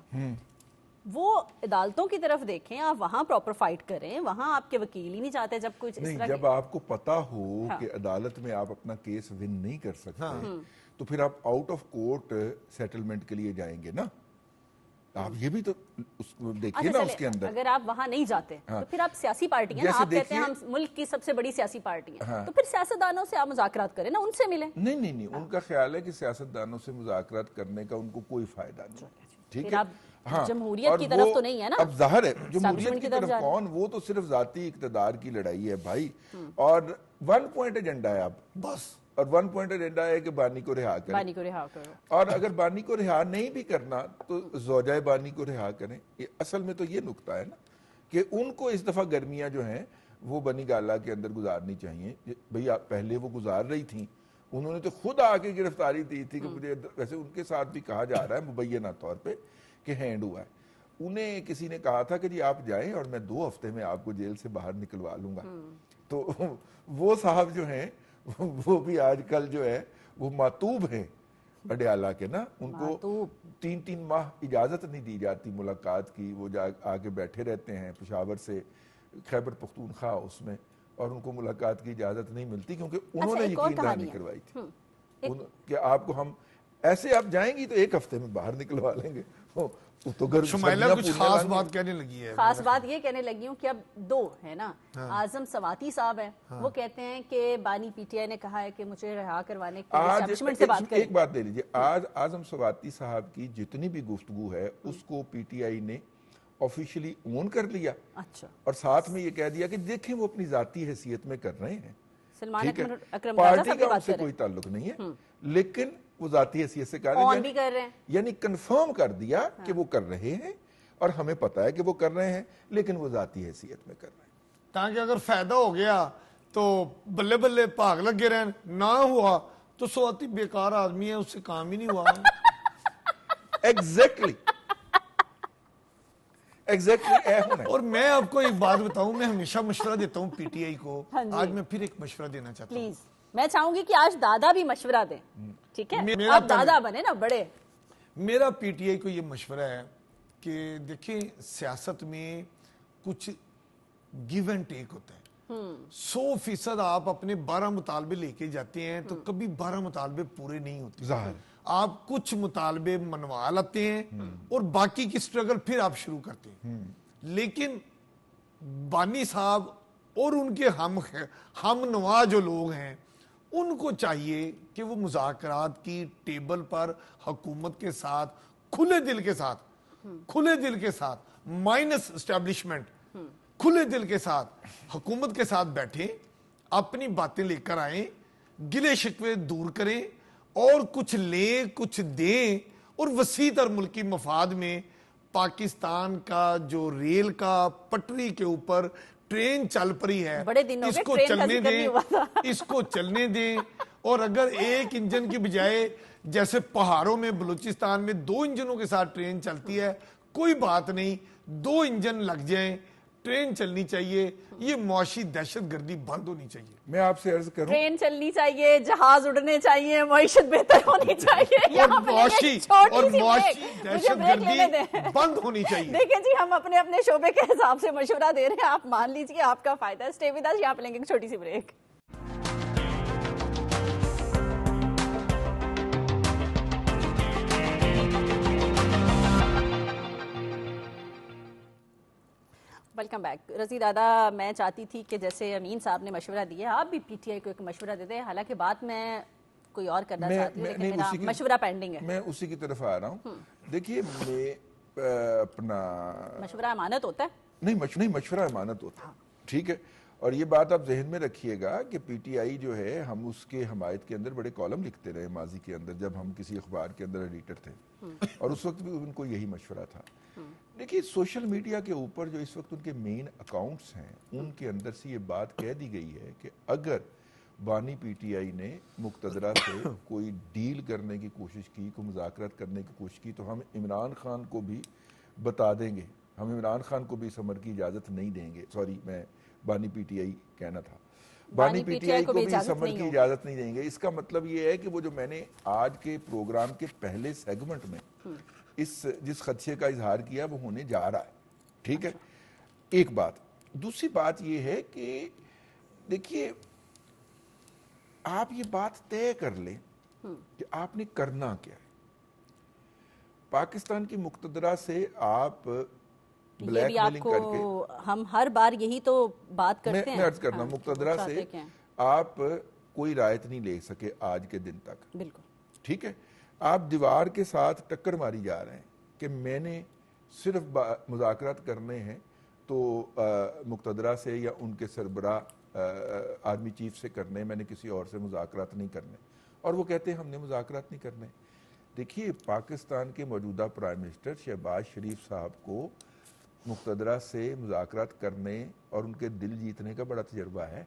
وہ عدالتوں کی طرف دیکھیں, آپ وہاں پراپر فائٹ کریں, وہاں آپ کے وکیل ہی نہیں چاہتے جب کچھ اس طرح. جب آپ کو پتا ہو کہ عدالت میں آپ اپنا کیس ون نہیں کر سکتے تو پھر آپ آؤٹ آف کورٹ سیٹلمنٹ کے لیے جائیں گے نا. آپ یہ بھی تو دیکھیے نا اس کے اندر. اگر آپ وہاں نہیں جاتے تو پھر آپ سیاسی پارٹی ہیں, آپ کہتے ہیں ہم ملک کی سب سے بڑی سیاسی پارٹی ہیں, تو پھر سیاستدانوں سے آپ مذاکرات کریں نا, ان سے ملیں. نہیں, ان کا خیال ہے کہ سیاستدانوں سے مذاکرات کرنے کا ان کو کوئی فائدہ نہیں. ٹھیک ہے, جمہوریت کی طرف تو نہیں ہے نا. اب ظاہر ہے جمہوریت کی طرف کون, وہ تو صرف ذاتی اقتدار کی لڑائی ہے بھائی, اور 1 پوائنٹ ایجنڈا ہے اب بس, اور 1 پوائنٹ ایجنڈا ہے کہ بانی کو رہا کریں, اور اگر بانی کو رہا نہیں بھی کرنا تو زوجہ بانی کو رہا کریں. اصل میں تو یہ نقطہ ہے نا کہ ان کو اس دفعہ گرمیاں جو ہیں وہ بنی گالا کے اندر گزارنی چاہیے. بھئی پہلے وہ گزار رہی تھیں, انہوں نے تو خود آ کے گرفتاری دی تھی کہ مجھے, ویسے ان کے ساتھ بھی کہا جا رہا ہے مبینہ طور پہ کہ ہینڈ ہوا ہے. انہیں کسی نے کہا تھا کہ جی آپ جائیں اور میں 2 ہفتے میں آپ کو جیل سے باہر نکلوا لوں گا. تو وہ صاحب جو ہیں وہ بھی آج کل جو ہے وہ ماتوب ہیں اڈیالہ کے نا, ان کو 3 ماہ اجازت نہیں دی جاتی ملاقات کی. وہ آ کے بیٹھے رہتے ہیں پشاور سے خیبر پختونخوا اس میں, اور ان کو ملاقات کی اجازت نہیں ملتی کیونکہ انہوں نے یقین دہانی کروائی تھی کہ آپ کو ہم ایسے آپ جائیں گی تو 1 ہفتے میں باہر نکلوا لیں گے. شمائلہ کچھ خاص بات کہنے لگی ہے. خاص بات یہ کہنے لگی ہوں کہ اب 2 ہے نا, اعظم سواتی صاحب ہیں, وہ کہتے ہیں کہ بانی پی ٹی آئی نے کہا ہے کہ مجھے رہا کروانے کے لیے اسٹیبلشمنٹ سے بات کریں. ایک بات لے لیجیے, آج اعظم سواتی صاحب کی جتنی بھی گفتگو ہے اس کو پی ٹی آئی نے آفیشلی اون کر لیا, اور ساتھ میں یہ کہہ دیا کہ دیکھیں وہ اپنی ذاتی حیثیت میں کر رہے ہیں, پارٹی کا ان سے کوئی تعلق نہیں ہے, لیکن وہ ذاتی حیثیت سے کر رہے ہیں, یعنی کنفرم کر دیا کہ وہ کر رہے ہیں, اور ہمیں پتا ہے کہ وہ کر رہے ہیں, لیکن وہ ذاتی حیثیت میں کر رہے ہیں. تاکہ اگر فائدہ ہو گیا تو بلے بلے بھاگ لگے رہن, نہ ہوا تو سواتی بیکار آدمی ہے, اس سے کام ہی نہیں ہوا. ایگزیکٹلی. اور میں آپ کو ایک بات بتاؤں, میں ہمیشہ مشورہ دیتا ہوں پی ٹی آئی کو, آج میں پھر ایک مشورہ دینا چاہتا ہوں. پلیز, میں چاہوں گی کہ آج دادا بھی مشورہ دیں, ٹھیک ہے, آپ دادا بنے نا بڑے. میرا پی ٹی آئی کو یہ مشورہ ہے کہ دیکھیں سیاست میں کچھ گیو اینڈ ٹیک ہوتا ہے. 100% آپ اپنے 12 مطالبے لے کے جاتے ہیں تو کبھی 12 مطالبے پورے نہیں ہوتے. آپ کچھ مطالبے منوا لاتے ہیں اور باقی کی سٹرگل پھر آپ شروع کرتے ہیں. لیکن بانی صاحب اور ان کے ہم نوا جو لوگ ہیں ان کو چاہیے کہ وہ مذاکرات کی ٹیبل پر حکومت کے ساتھ کھلے دل کے ساتھ مائنس اسٹیبلشمنٹ کھلے دل کے ساتھ حکومت کے ساتھ بیٹھیں, اپنی باتیں لے کر آئیں, گلے شکوے دور کریں اور کچھ لیں کچھ دیں, اور وسیع تر ملکی مفاد میں پاکستان کا جو ریل کا پٹری کے اوپر ٹرین چل پڑی ہے اس کو چلنے دیں. اور اگر ایک انجن کی بجائے جیسے پہاڑوں میں بلوچستان میں 2 انجنوں کے ساتھ ٹرین چلتی ہے, کوئی بات نہیں, 2 انجن لگ جائیں, ٹرین چلنی چاہیے. یہ معاشی دہشت گردی بند ہونی چاہیے. میں آپ سے عرض کروں, ٹرین چلنی چاہیے, جہاز اڑنے چاہیے, معیشت بہتر ہونی چاہیے, اور معاشی دہشت گردی بند ہونی چاہیے. دیکھیں جی, ہم اپنے اپنے شعبے کے حساب سے مشورہ دے رہے ہیں, آپ مان لیجیے آپ کا فائدہ ہے. اسٹے ود اس, یہاں پہ لیں گے ایک چھوٹی سی بریک. Welcome back. رضی دادا, میں چاہتی تھی کہ جیسے امین صاحب نے مشورہ دیا, آپ بھی پی ٹی آئی کو ایک مشورہ دے دیں. حالانکہ بات میں کوئی اور کرنا چاہتی ہوں, لیکن میرا مشورہ پینڈنگ ہے. میں اسی کی طرف آ رہا ہوں. دیکھیے, میں اپنا مشورہ امانت ہوتا ہے. نہیں, مشورہ امانت ہوتا ہے, ٹھیک ہے. اور یہ بات آپ ذہن میں رکھیے گا کہ پی ٹی آئی جو ہے, ہم اس کے حمایت کے اندر بڑے کالم لکھتے رہے ماضی کے اندر, جب ہم کسی اخبار کے اندر ایڈیٹر تھے, اور اس وقت بھی ان کو یہی مشورہ تھا. دیکھیے, سوشل میڈیا کے اوپر جو اس وقت ان کے مین اکاؤنٹس ہیں, ان کے اندر سے یہ بات کہہ دی گئی ہے کہ اگر بانی پی ٹی آئی نے مقتدرہ سے کوئی ڈیل کرنے کی کوشش کی, کوئی مذاکرات کرنے کی کوشش کی, تو ہم عمران خان کو بھی بتا دیں گے, ہم عمران خان کو بھی اس عمر کی اجازت نہیں دیں گے. سوری, میں بانی پی ٹی آئی کہنا تھا, بانی پی ٹی آئی کو بھی اس عمر کی اجازت نہیں دیں گے. اس کا مطلب یہ ہے کہ وہ جو میں نے آج کے پروگرام کے پہلے سیگمنٹ میں جس خدشے کا اظہار کیا وہ ہونے جا رہا ہے, ٹھیک ہے. ایک بات. دوسری بات یہ ہے کہ دیکھیے, آپ یہ بات طے کر لیں کہ آپ نے کرنا کیا ہے. پاکستان کی مقتدرہ سے آپ بلیک میلنگ کر کے, ہم ہر بار یہی تو بات کرتے ہیں. میں عرض کرنا, مقتدرہ سے آپ کوئی رعایت نہیں لے سکے آج کے دن تک, بالکل, ٹھیک ہے. آپ دیوار کے ساتھ ٹکر ماری جا رہے ہیں کہ میں نے صرف مذاکرات کرنے ہیں تو مقتدرہ سے یا ان کے سربراہ آرمی چیف سے کرنے, میں نے کسی اور سے مذاکرات نہیں کرنے. اور وہ کہتے ہیں ہم نے مذاکرات نہیں کرنے. دیکھیے, پاکستان کے موجودہ پرائم منسٹر شہباز شریف صاحب کو مقتدرہ سے مذاکرات کرنے اور ان کے دل جیتنے کا بڑا تجربہ ہے,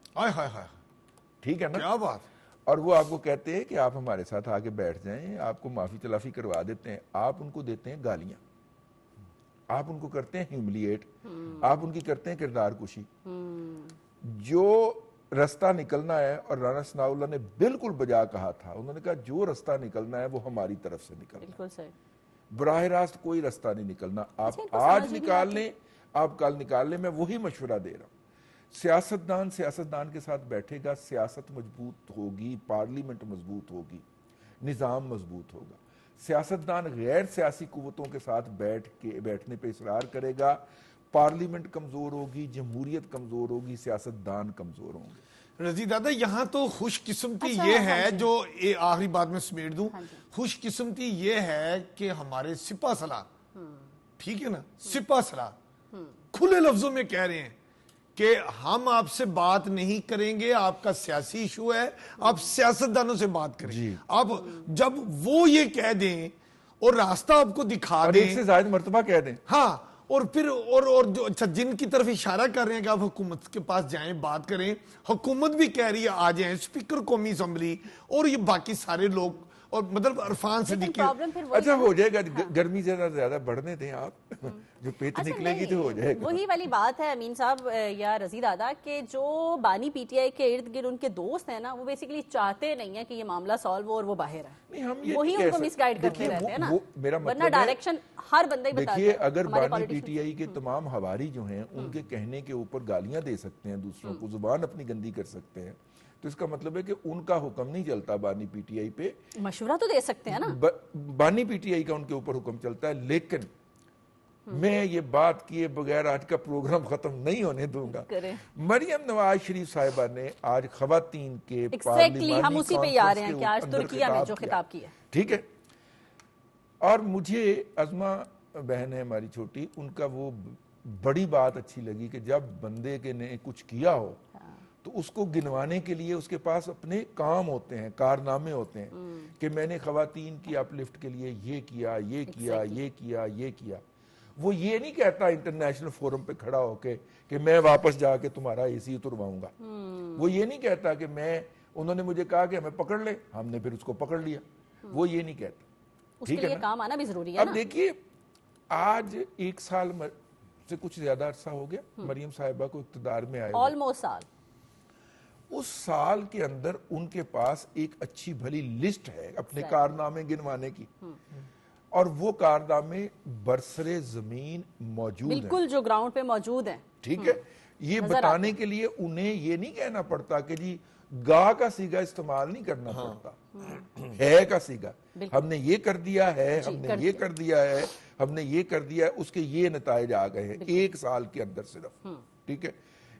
ٹھیک ہے نا, کیا بات. اور وہ آپ کو کہتے ہیں کہ آپ ہمارے ساتھ آگے بیٹھ جائیں, آپ کو معافی تلافی کروا دیتے ہیں. آپ ان کو دیتے ہیں گالیاں, آپ ان کو کرتے ہیں ہیوملیٹ, آپ ان کی کرتے ہیں کردار کشی. جو رستہ نکلنا ہے, اور رانا ثناء اللہ نے بالکل بجا کہا تھا, انہوں نے کہا جو رستہ نکلنا ہے وہ ہماری طرف سے نکلنا ہے, بالکل صحیح, براہ راست کوئی رستہ نہیں نکلنا. آپ آج نکال لیں, آپ کل نکال لیں. میں وہی مشورہ دے رہا ہوں. سیاستدان کے ساتھ بیٹھے گا, سیاست مضبوط ہوگی, پارلیمنٹ مضبوط ہوگی, نظام مضبوط ہوگا. سیاستدان غیر سیاسی قوتوں کے ساتھ بیٹھنے پہ اصرار کرے گا, پارلیمنٹ کمزور ہوگی, جمہوریت کمزور ہوگی, سیاستدان کمزور ہوں گے. رضی دادا, یہاں تو خوش قسمتی یہ ہے, جو آخری بات میں سمیٹ دوں, خوش قسمتی یہ ہے کہ ہمارے سپاہ سالار, ٹھیک ہے نا, سپاہ سالار کھلے لفظوں میں کہہ رہے ہیں کہ ہم آپ سے بات نہیں کریں گے, آپ کا سیاسی ایشو ہے, آپ سیاستدانوں سے بات کریں. آپ جب وہ یہ کہہ دیں اور راستہ آپ کو دکھا دیں, ایک سے زائد مرتبہ کہہ دیں, ہاں, اور پھر اور جو اچھا جن کی طرف اشارہ کر رہے ہیں کہ آپ حکومت کے پاس جائیں, بات کریں, حکومت بھی کہہ رہی ہے آ جائیں, اسپیکر قومی اسمبلی اور یہ باقی سارے لوگ, اور مطلب عرفان صدیقی. اچھا ہو جائے گا, گرمی زیادہ بڑھنے دیں آپ. جو پیت نکلے گی تو ہو جائے گا. وہی والی بات ہے امین صاحب یا رضی دادا کہ جو بانی پی ٹی آئی کے ارد گرد ان کے دوست ہیں نا وہ بیسیکلی چاہتے نہیں ہیں کہ یہ معاملہ سالو ہو اور وہ باہر ہے, وہی ان کو مس گائیڈ کرتے رہتے ہیں نا, ورنہ ڈائریکشن ہر بندہ ہی بتاتا ہے. دیکھیے اگر بانی پی ٹی آئی کے تمام ہواری جو ہیں ان کے کہنے کے اوپر گالیاں دے سکتے ہیں دوسروں کو, زبان اپنی گندی کر سکتے ہیں, تو اس کا مطلب ہے کہ ان کا حکم نہیں چلتا بانی پی ٹی آئی پہ. مشورہ تو دے سکتے ہیں نا, بانی پی ٹی آئی کا ان کے اوپر حکم چلتا ہے. لیکن میں یہ بات کیے بغیر آج کا پروگرام ختم نہیں ہونے دوں گا. مریم نواز شریف صاحبہ نے آج خواتین کے پارلیمانی ہم اسی پہ آ رہے ہیں کہ آج ترکیہ میں جو خطاب کیا, ٹھیک ہے, اور مجھے عظمہ بہن ہے ہماری چھوٹی, ان کا وہ بڑی بات اچھی لگی کہ جب بندے کے نے کچھ کیا ہو تو اس کو گنوانے کے لیے اس کے پاس اپنے کام ہوتے ہیں, کارنامے ہوتے ہیں کہ میں نے خواتین کی اپ لفٹ کے لیے یہ کیا, یہ کیا, یہ کیا, یہ کیا. وہ یہ نہیں کہتا انٹرنیشنل فورم پہ کھڑا ہو کے کہ میں واپس جا کے تمہارا اے سی اترواؤں گا. وہ یہ نہیں کہتا کہ انہوں نے مجھے کہا کہ ہمیں پکڑ لے, ہم نے پھر اس کو پکڑ لیا. وہ یہ نہیں کہتا. اس کے لیے کام آنا بھی ضروری ہے. اب دیکھیے آج 1 سال سے کچھ زیادہ عرصہ ہو گیا مریم صاحبہ کو اقتدار میں آئے, آلموسٹ سال. اس سال کے اندر ان کے پاس ایک اچھی بھلی لسٹ ہے اپنے کارنامے گنوانے کی, اور وہ کارنامے برسرے زمین موجود ہیں, بالکل جو گراؤنڈ پہ موجود ہیں. ٹھیک ہے, یہ بتانے کے لیے انہیں یہ نہیں کہنا پڑتا کہ جی گا کا سیگا استعمال نہیں کرنا پڑتا, ہے کا سیگا, ہم نے یہ کر دیا ہے, ہم نے یہ کر دیا ہے, ہم نے یہ کر دیا ہے, اس کے یہ نتائج آ گئے ہیں 1 سال کے اندر صرف. ٹھیک ہے,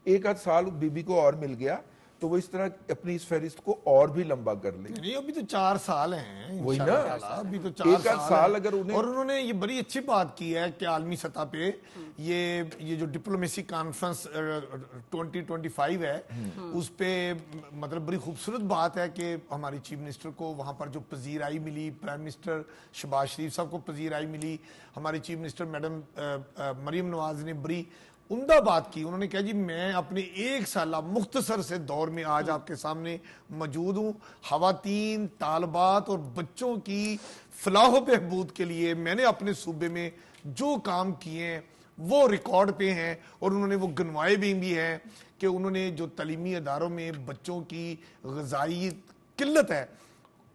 1 آدھ سال بی بی کو اور مل گیا تو وہ اس طرح اپنی اس فہرست کو اور بھی لمبا کر لیں. نہیں ابھی تو 4 سال ہیں, وہی نا, ابھی تو 4 سال اگر انہیں, اور انہوں نے یہ بڑی اچھی بات کی ہے کہ عالمی سطح پہ یہ جو ڈپلومیسی کانفرنس 2025 ہے اس پہ مطلب بڑی خوبصورت بات ہے کہ ہماری چیف منسٹر کو وہاں پر جو پذیرائی ملی, پرائم منسٹر شہباز شریف صاحب کو پذیرائی ملی, ہماری chief minister madam Maryam Nawaz نے بڑی عمدہ بات کی. انہوں نے کہا جی میں اپنے 1 سالہ مختصر سے دور میں آج آپ کے سامنے موجود ہوں, خواتین, طالبات اور بچوں کی فلاح و بہبود کے لیے میں نے اپنے صوبے میں جو کام کیے ہیں وہ ریکارڈ پہ ہیں, اور انہوں نے وہ گنوائے بھی ہیں کہ انہوں نے جو تعلیمی اداروں میں بچوں کی غذائی قلت ہے,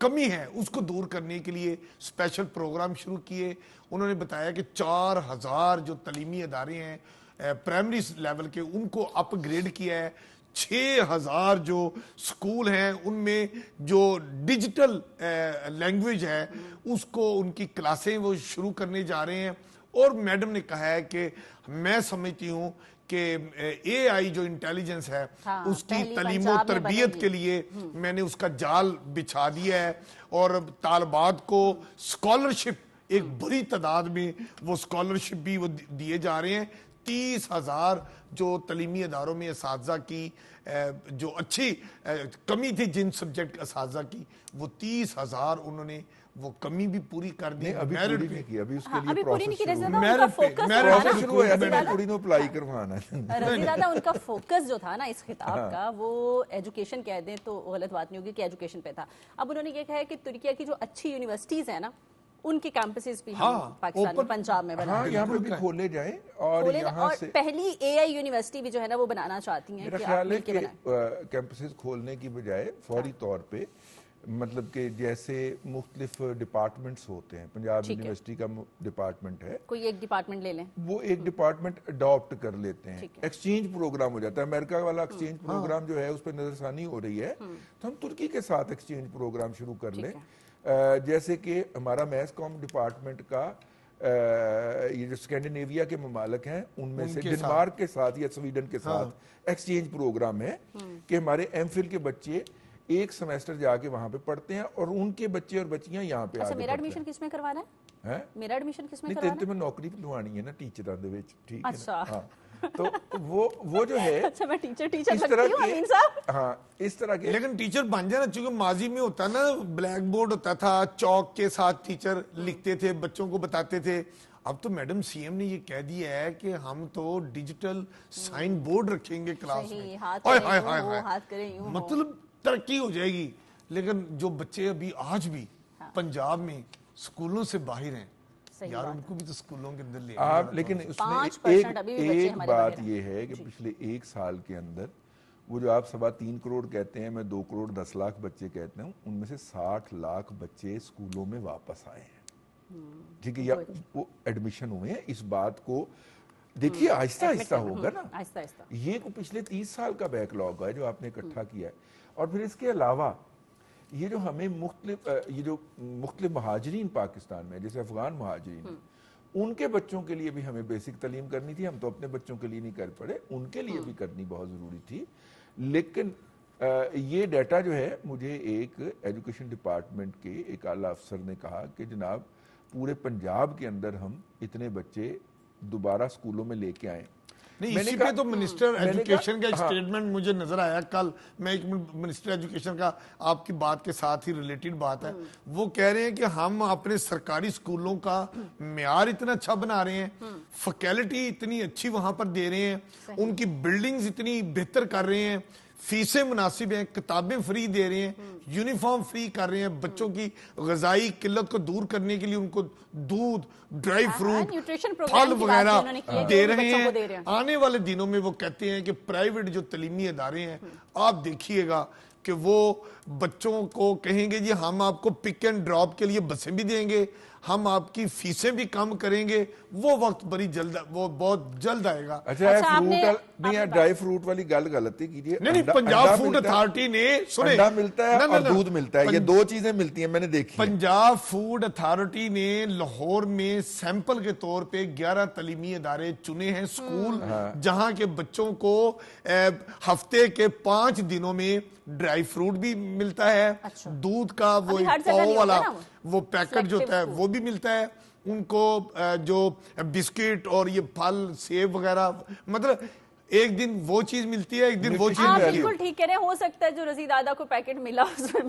کمی ہے, اس کو دور کرنے کے لیے اسپیشل پروگرام شروع کیے. انہوں نے بتایا کہ 4000 جو تعلیمی ادارے ہیں پرائمری لیول کے ان کو اپ گریڈ کیا ہے. 6000 جو سکول ہیں ان میں جو ڈیجیٹل لینگویج ہے اس کو ان کی کلاسیں وہ شروع کرنے جا رہے ہیں. اور میڈم نے کہا ہے کہ میں سمجھتی ہوں کہ اے آئی جو انٹیلیجنس ہے اس کی تعلیم و تربیت کے لیے میں نے اس کا جال بچھا دیا ہے, اور طالبات کو اسکالرشپ ایک بڑی تعداد میں وہ اسکالرشپ بھی وہ دیے جا رہے ہیں. 30,000 جو تعلیمی اداروں میں اساتذہ کی جو اچھی کمی تھی جن سبجیکٹ اساتذہ کی, وہ 30,000 انہوں نے وہ کمی بھی پوری کر دی. ابھی پوری نہیں کی, ابھی اس کے لیے پروسیس شروع ہوا ہے, پوری نو اپلائی کروانا ہے. رضی دادا ان کا فوکس جو تھا نا اس خطاب کا وہ ایجوکیشن کہہ دیں تو غلط بات نہیں ہوگی کہ ایجوکیشن پہ تھا. اب انہوں نے یہ کہا ہے کہ ترکیہ کی جو اچھی یونیورسٹیز ہیں نا ان کی کیمپسز بھی پاکستان میں پنجاب میں بنا یہاں پہ بھی کھولے جائیں, اور یہاں سے پہلی اے آئی یونیورسٹی بھی جو ہے نا وہ بنانا چاہتی ہیں. میرا خیال ہے کہ کیمپسز کھولنے کی بجائے فوری طور پہ مطلب کہ جیسے مختلف ڈپارٹمنٹس ہوتے ہیں, پنجاب یونیورسٹی کا ڈپارٹمنٹ ہے, کوئی ایک ڈپارٹمنٹ لے لیں, وہ ایک ڈپارٹمنٹ اڈاپٹ کر لیتے ہیں, ایکسچینج پروگرام ہو جاتا ہے. امریکہ والا ایکسچینج پروگرام جو ہے اس پہ نظر ثانی ہو رہی ہے, تو ہم ترکی کے ساتھ ایکسچینج پروگرام شروع کر لیں. جیسے کہ ہمارا میس کام ڈپارٹمنٹ کا یہ جو اسکینڈینیویا کے ممالک ہیں ان میں سے ڈنمارک کے ساتھ یا سویڈن کے ساتھ ایکسچینج پروگرام ہے کہ ہمارے ایم فل کے بچے 1 سیمیسٹر جا کے وہاں پہ پڑھتے ہیں, اور ان کے بچے اور بچیاں یہاں پہ آگے. میرا ایڈمیشن کس میں کروانا ہے؟ میرا ایڈمیشن کس میں کروانا ہے؟ تمہیں نوکری لوانی ہے نا ٹیچراں دے وچ, ٹھیک ہے, تو وہ جو ہے اچھا میں ٹیچر لگتی ہوں امین صاحب. ہاں اس طرح کے, لیکن ٹیچر بن جانا, چونکہ ماضی میں ہوتا نا بلیک بورڈ ہوتا تھا, چوک کے ساتھ ٹیچر لکھتے تھے, بچوں کو بتاتے تھے. اب تو میڈم سی ایم نے یہ کہہ دیا ہے کہ ہم تو ڈیجیٹل سائن بورڈ رکھیں گے کلاس میں. مطلب ترقی ہو جائے گی. لیکن جو بچے ابھی آج بھی پنجاب میں اسکولوں سے باہر ہیں یار ان کو بھی تو سکولوں کے اندر لے آپ لیکن اس میں ایک بات یہ ہے کہ پچھلے ایک سال کے اندر وہ جو آپ 3.25 کروڑ کہتے ہیں، میں 2 کروڑ 10 لاکھ بچے کہتے ہوں، ان میں سے 60 لاکھ بچے اسکولوں میں واپس آئے ہیں، ٹھیک ہے، یا وہ ایڈمیشن ہوئے ہیں. اس بات کو دیکھیے آہستہ آہستہ ہوگا نا. یہ کو پچھلے 30 سال کا بیک لاگ ہے جو آپ نے اکٹھا کیا ہے. اور پھر اس کے علاوہ یہ جو ہمیں مختلف مہاجرین پاکستان میں، جیسے افغان مہاجرین ہیں، ان کے بچوں کے لیے بھی ہمیں بیسک تعلیم کرنی تھی. ہم تو اپنے بچوں کے لیے نہیں کر پڑے، ان کے لیے بھی کرنی بہت ضروری تھی. لیکن یہ ڈیٹا جو ہے، مجھے ایک ایجوکیشن ڈپارٹمنٹ کے ایک اعلیٰ افسر نے کہا کہ جناب پورے پنجاب کے اندر ہم اتنے بچے دوبارہ اسکولوں میں لے کے آئیں. نہیں، اسی پہ تو منسٹر ایجوکیشن کا ایک سٹیٹمنٹ مجھے نظر آیا کل. میں ایک منسٹر ایجوکیشن کا آپ کی بات کے ساتھ ہی ریلیٹڈ بات ہے، وہ کہہ رہے ہیں کہ ہم اپنے سرکاری اسکولوں کا معیار اتنا اچھا بنا رہے ہیں، فیکلٹی اتنی اچھی وہاں پر دے رہے ہیں، ان کی بلڈنگز اتنی بہتر کر رہے ہیں، فیسیں مناسب ہیں، کتابیں فری دے رہے ہیں، یونیفارم فری کر رہے ہیں، بچوں کی غذائی قلت کو دور کرنے کے لیے ان کو دودھ، ڈرائی فروٹ، پھل وغیرہ دے رہے ہیں. آنے والے دنوں میں وہ کہتے ہیں کہ پرائیویٹ جو تعلیمی ادارے ہیں، آپ دیکھیے گا کہ وہ بچوں کو کہیں گے جی ہم آپ کو پک اینڈ ڈراپ کے لیے بسیں بھی دیں گے، ہم آپ کی فیسیں بھی کم کریں گے. وہ وقت وہ بہت جلد آئے گا. اچھا نہیں، ڈرائی فروٹ والی گل غلطی کیجیے. نہیں، پنجاب فوڈ اتھارٹی نے انڈا ملتا ہے اور دودھ ملتا ہے، یہ 2 چیزیں ملتی ہیں، میں نے دیکھی. پنجاب فوڈ اتھارٹی نے لاہور میں سیمپل کے طور پہ 11 تعلیمی ادارے چنے ہیں، اسکول، جہاں کے بچوں کو ہفتے کے 5 دنوں میں ڈرائی فروٹ بھی ملتا ہے، دودھ کا وہ پاؤ والا وہ پیکٹ جو ہوتا ہے وہ بھی ملتا ہے ان کو، جو بسکٹ اور یہ پھل سیب وغیرہ، مطلب ایک دن وہ چیز ملتی ہے، ایک دن وہ چیز ملتی ہے. بالکل ٹھیک کہہ رہے ہیں. ہو سکتا ہے جو رضی دادا کو پیکٹ ملا اس میں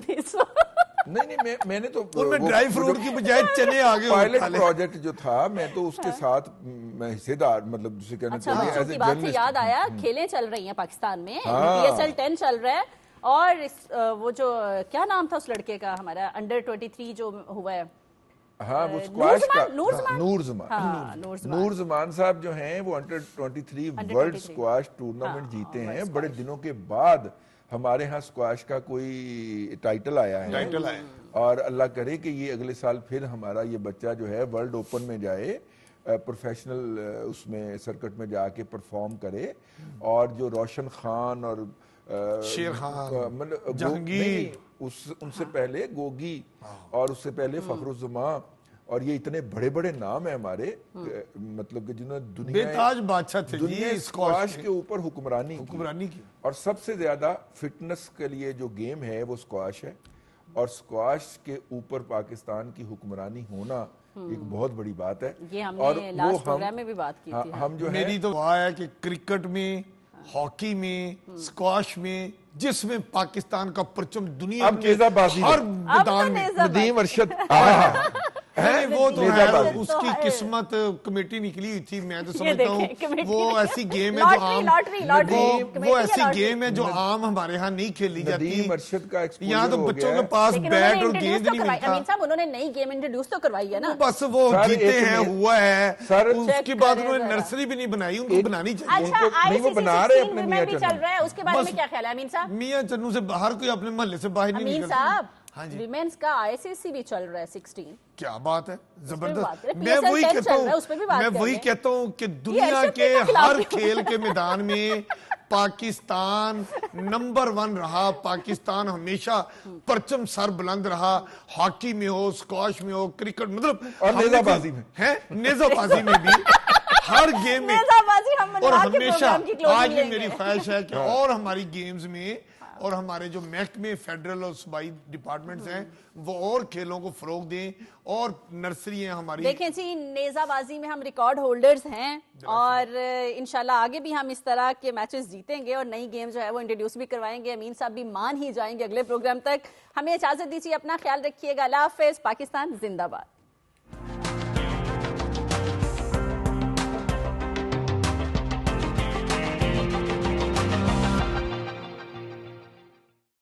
نہیں، میں نے تو ان میں ڈرائی فروٹ کی بجائے چنے آگے. پائلٹ پروجیکٹ جو تھا، میں تو اس کے ساتھ میں حصے دار، مطلب جسے کہنا چاہیے ایز اے بات سے یاد آیا، کھیلیں چل رہی ہیں پاکستان میں، PSL 10 چل رہا ہے، اور وہ جو کیا نام تھا اس لڑکے کا ہمارا انڈر 23 جو ہوا ہے، ہاں وہ اسکواش کا، نور زمان صاحب جو ہیں وہ انڈر 23 ورلڈ اسکواش ٹورنامنٹ جیتے ہیں. بڑے دنوں کے بعد ہمارے ہاں اسکواش کا کوئی ٹائٹل آیا ہے، اور اللہ کرے کہ یہ اگلے سال پھر ہمارا یہ بچہ جو ہے ورلڈ اوپن میں جائے، پروفیشنل اس میں سرکٹ میں جا کے پرفارم کرے. اور جو روشن خان اور شیر خان، جہانگیر، ان سے پہلے گوگی، اور اس سے پہلے فخر الزمان، اور یہ اتنے بڑے بڑے نام ہیں ہمارے، مطلب کہ جنہوں نے دنیا اسکواش کے اوپر حکمرانی کی. اور سب سے زیادہ فٹنس کے لیے جو گیم ہے وہ اسکواش ہے، اور اسکواش کے اوپر پاکستان کی حکمرانی ہونا ایک بہت بڑی بات ہے. یہ ہم نے لاسٹ پروگرام میں بھی بات کی تھی. ہم جو میری تو دعا ہے کہ کرکٹ میں، ہاکی میں، اسکواش میں، جس میں پاکستان کا پرچم دنیا کے ہر میدان میں، ندیم ارشد وہ تو ہے، اس کی قسمت کمیٹی نکلی ہوئی تھی. میں تو سمجھتا ہوں وہ ایسی گیم ہے جو عام ہمارے ہاں نہیں کھیلی جاتی. یہاں تو بچوں کے پاس بیٹ اور گیند نہیں ملتا. امین صاحب انہوں نے نئی گیم انٹروڈیوس تو کروائی ہے نا، بس وہ جیتے ہیں، ہوا ہے. اس کے بعد انہوں نے نرسری بھی نہیں بنائی، ان کو بنانی چاہیے. چل رہا ہے، اس کے بارے میں کیا خیال ہے امین صاحب؟ میاں چنو سے ہر کوئی اپنے محلے سے باہر نہیں نکلتا. امین صاحب، ویمنز کا ICC بھی چل رہا ہے 16. کیا بات ہے، زبردست. میں وہی کہتا ہوں کہ دنیا کے ہر کھیل کے میدان میں پاکستان نمبر 1 رہا. پاکستان ہمیشہ پرچم سر بلند رہا، ہاکی میں ہو، اسکواش میں ہو، کرکٹ، مطلب اور نیزہ بازی میں ہے، نیزہ بازی میں بھی، ہر گیم میں. اور ہمیشہ آج بھی میری خواہش ہے کہ اور ہماری گیمز میں اور ہمارے جو محکمے فیڈرل اور صوبائی ڈپارٹمنٹس ہیں وہ اور کھیلوں کو فروغ دیں. اور نرسری ہیں ہماری، دیکھیں جی نیزہ بازی میں ہم ریکارڈ ہولڈرز ہیں، اور انشاءاللہ آگے بھی ہم اس طرح کے میچز جیتیں گے اور نئی گیم جو ہے وہ انٹروڈیوس بھی کروائیں گے. امین صاحب بھی مان ہی جائیں گے اگلے پروگرام تک. ہمیں اجازت دیجیے، اپنا خیال رکھیے گا. اللہ حافظ. پاکستان زندہ باد.